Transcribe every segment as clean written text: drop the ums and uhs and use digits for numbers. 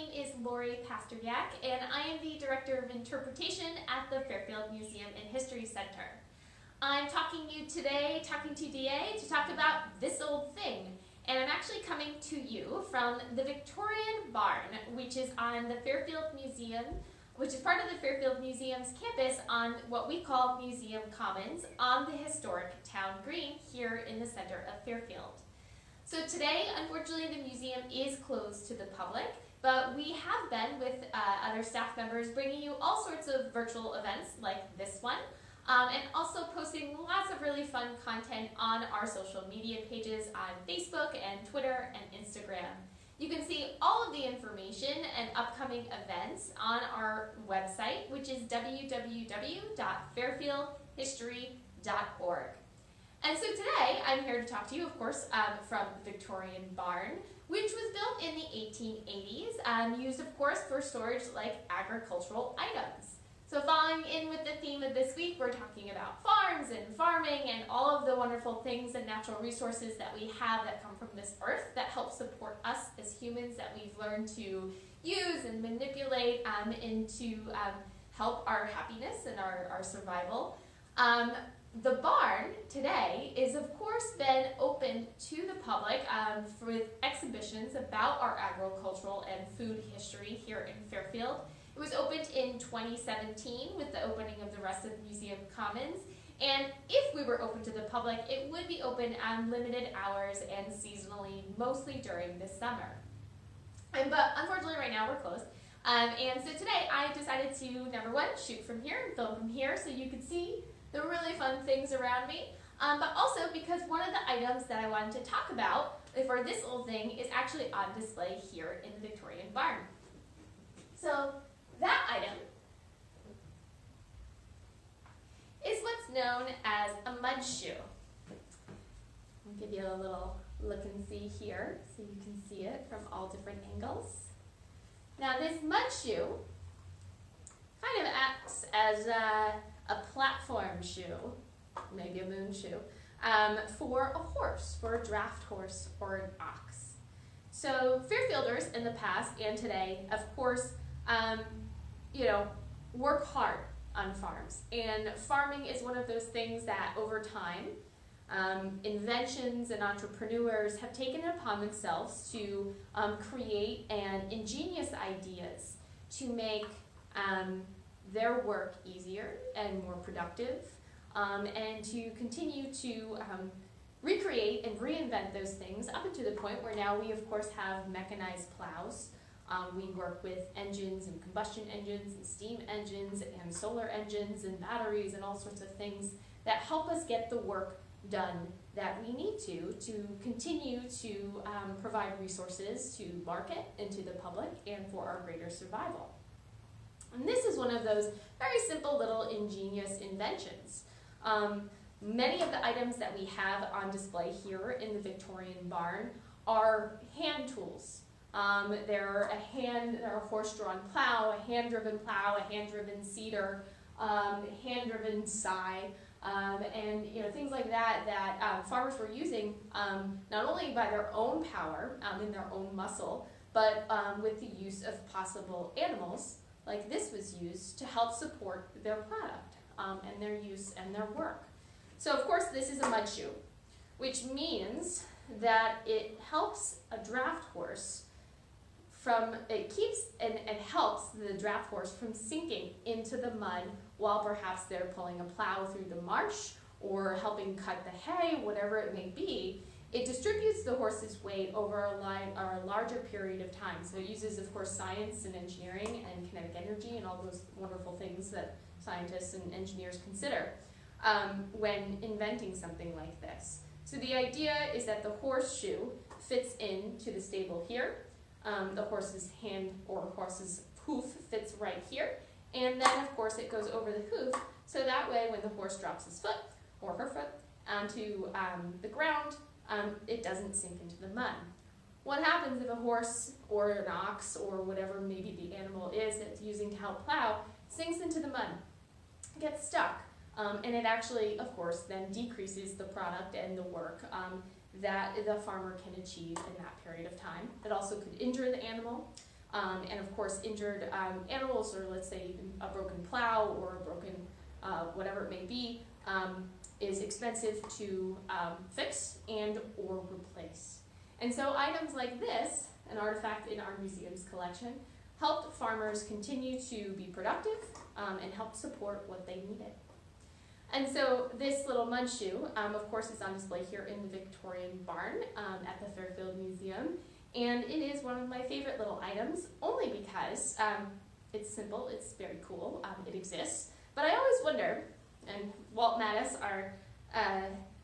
name is Laurie Pasteryak, and I am the Director of Interpretation at the Fairfield Museum and History Center. I'm talking to you today to talk about this old thing, and I'm actually coming to you from the Victorian Barn, which is on the Fairfield Museum, which is part of the Fairfield Museum's campus on what we call Museum Commons on the historic town green here in the center of Fairfield. So today, unfortunately, the museum is closed to the public, but we have been, with other staff members, bringing you all sorts of virtual events like this one, and also posting lots of really fun content on our social media pages on Facebook and Twitter and Instagram. You can see all of the information and upcoming events on our website, which is www.fairfieldhistory.org. And so today, I'm here to talk to you, of course, from the Victorian Barn, which was built in the 1880s, used, of course, for storage like agricultural items. So following in with the theme of this week, we're talking about farms and farming and all of the wonderful things and natural resources that we have that come from this earth that help support us as humans, that we've learned to use and manipulate and to help our happiness and our survival. The barn today is, of course, been open to the public with exhibitions about our agricultural and food history here in Fairfield. It was opened in 2017 with the opening of the rest of Museum Commons, and if we were open to the public, it would be open on limited hours and seasonally, mostly during the summer. But unfortunately, right now we're closed. And so today I decided to, number one, shoot from here and film from here so you could see the really fun things around me, but also because one of the items that I wanted to talk about for this old thing is actually on display here in the Victorian Barn. So that item is what's known as a mud shoe. I'll give you a little look and see here so you can see it from all different angles. Now this mud shoe kind of acts as a platform shoe, maybe a moon shoe, for a horse, for a draft horse or an ox. So Fairfielders in the past and today, of course, work hard on farms. And farming is one of those things that over time, inventions and entrepreneurs have taken it upon themselves to create ingenious ideas to make their work easier and more productive, and to continue to recreate and reinvent those things up to the point where now we, of course, have mechanized plows. We work with engines and combustion engines and steam engines and solar engines and batteries and all sorts of things that help us get the work done that we need to continue to provide resources to market and to the public and for our greater survival. And this is one of those very simple little ingenious inventions. Many of the items that we have on display here in the Victorian Barn are hand tools. They're a horse-drawn plow, a hand-driven seeder, hand-driven scythe, and things like that farmers were using not only by their own power in their own muscle, but with the use of possible animals. Like this was used to help support their product and their use and their work. So of course this is a mud shoe, which means that it helps a draft horse helps the draft horse from sinking into the mud while perhaps they're pulling a plow through the marsh or helping cut the hay, whatever it may be. It distributes the horse's weight over a larger period of time. So it uses, of course, science and engineering and kinetic energy and all those wonderful things that scientists and engineers consider when inventing something like this. So the idea is that the horseshoe fits into the stable here. The horse's hand or horse's hoof fits right here. And then, of course, it goes over the hoof. So that way, when the horse drops his foot or her foot onto the ground, it doesn't sink into the mud. What happens if a horse or an ox or whatever maybe the animal is that it's using to help plow sinks into the mud, gets stuck, and it actually, of course, then decreases the product and the work that the farmer can achieve in that period of time. It also could injure the animal. and of course injured animals, or let's say even a broken plow or a broken whatever it may be, is expensive to fix and or replace. And so items like this, an artifact in our museum's collection, helped farmers continue to be productive and help support what they needed. And so this little mud shoe, of course, is on display here in the Victorian barn at the Fairfield Museum. And it is one of my favorite little items, only because it's simple, it's very cool, it exists. But I always wonder, and Walt Mattis,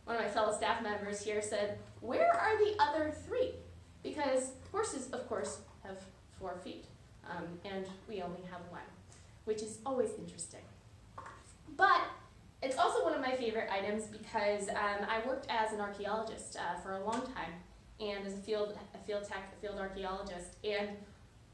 one of my fellow staff members here, said, where are the other 3? Because horses, of course, have 4 feet, and we only have 1, which is always interesting. But it's also one of my favorite items because I worked as an archaeologist for a long time, and as a field tech, a field archaeologist. And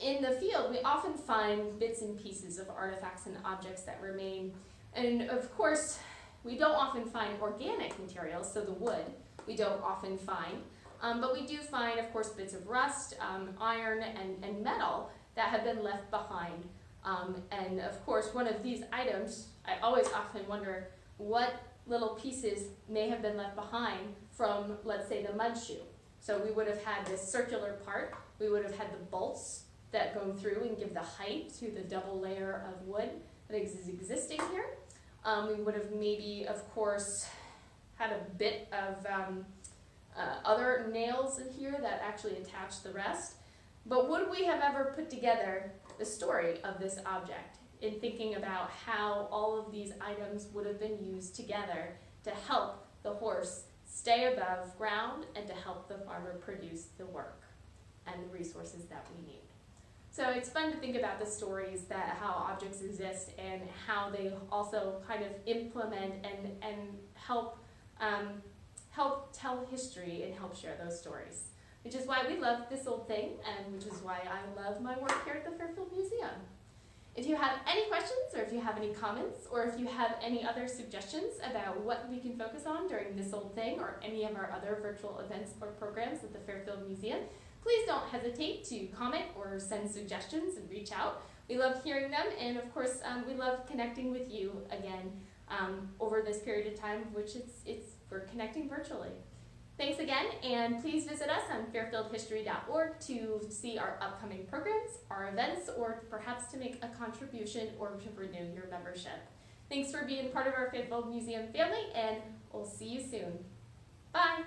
in the field, we often find bits and pieces of artifacts and objects that remain. And of course, we don't often find organic materials, so the wood we don't often find. But we do find, of course, bits of rust, iron, and metal that have been left behind. And of course, one of these items, I always often wonder what little pieces may have been left behind from, let's say, the mud shoe. So we would have had this circular part, we would have had the bolts that go through and give the height to the double layer of wood that is existing here. We would have maybe, of course, had a bit of other nails in here that actually attach the rest. But would we have ever put together the story of this object in thinking about how all of these items would have been used together to help the horse stay above ground and to help the farmer produce the work and the resources that we need? So it's fun to think about the stories, that how objects exist and how they also kind of implement and help tell history and help share those stories, which is why we love this old thing and which is why I love my work here at the Fairfield Museum. If you have any questions or if you have any comments or if you have any other suggestions about what we can focus on during this old thing or any of our other virtual events or programs at the Fairfield Museum, please don't hesitate to comment or send suggestions and reach out. We love hearing them, and of course, we love connecting with you again over this period of time, which we're connecting virtually. Thanks again, and please visit us on fairfieldhistory.org to see our upcoming programs, our events, or perhaps to make a contribution or to renew your membership. Thanks for being part of our Fairfield Museum family, and we'll see you soon. Bye.